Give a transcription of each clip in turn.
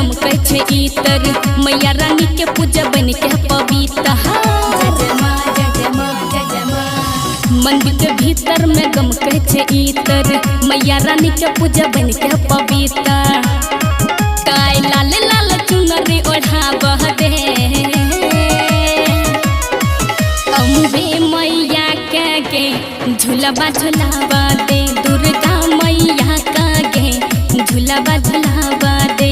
गम कहे इतर मैया रानी के पूजा बन के पवित्र। मंदिर के भीतर में गम कहे इतर मैया रानी के पूजा बन के पवित्र। काय लाल लाल चुनरी ओढ़ावह दे अम्बे मैया के झूलावा झुलावा दे दुर्गा मैया के झूलावा झुलावा दे।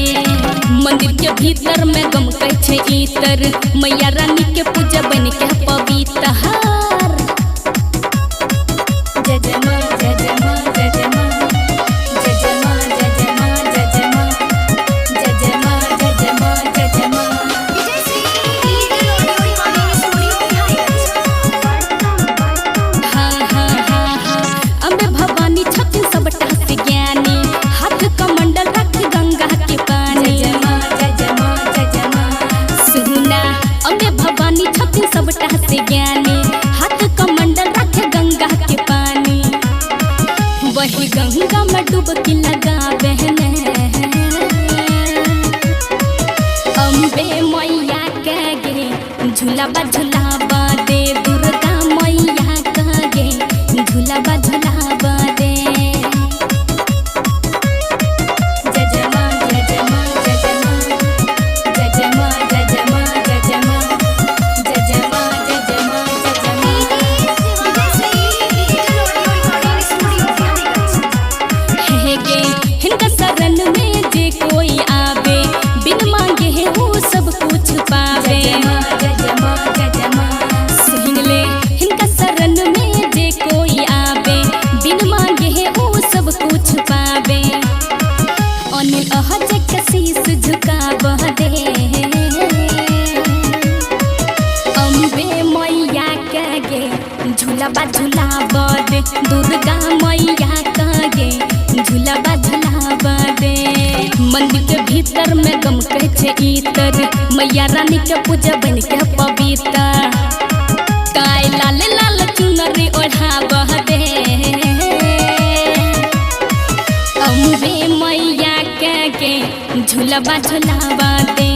मंदिर के भीतर में गम कहे इतर मैया रानी के पूजा बन के पवित्र। जय जय मां जय जय मां जय जय मां जय जय मां जय जय मां जय जय मां जय जय मां जय जय मां जय जय मां। हाँ हाँ हाँ हाँ अम्बे भवानी छथिन सबटा से ज्ञानी हाथ कमंडल रख गंगा के पानी। जय मां जय जय मां जय जय मां। सुना अम्बे भवानी छथिन सबटा से ज्ञानी हाथ कमंडल रख गंगा के पानी। वही गंगा में डुबकी लगावे अम्बे मैया के झूलावा झुलावा दे दुर्गा मैया के झूलावा झुलावा दे। जय जय मां जय जय मां जय जय मां जय जय मां जय जय मां जय जय मां जय जय मां जय जय मां जय जय मां। हिंदा शरण में जे कोई आवे बिन मांगे है वो सब कुछ पावे। जय जय मां जय जय मां। सुन ले हिंदा शरण में जे कोई आवे बिन मांगे है वो सब कुछ पावे। अनिल अहज के शीश झुकावह दे अम्बे मैया के झूलावा झुलावा दे दुर्गा मैया के झूलावा झुलावा दे। मंदिर के भीतर में गम कहे इतर मैया रानी के पूजा बन के पवित्र। काय लाल लाल चुनरी ओढ़ावह दे अम्बे मैया के झूलावा झुलावा दे।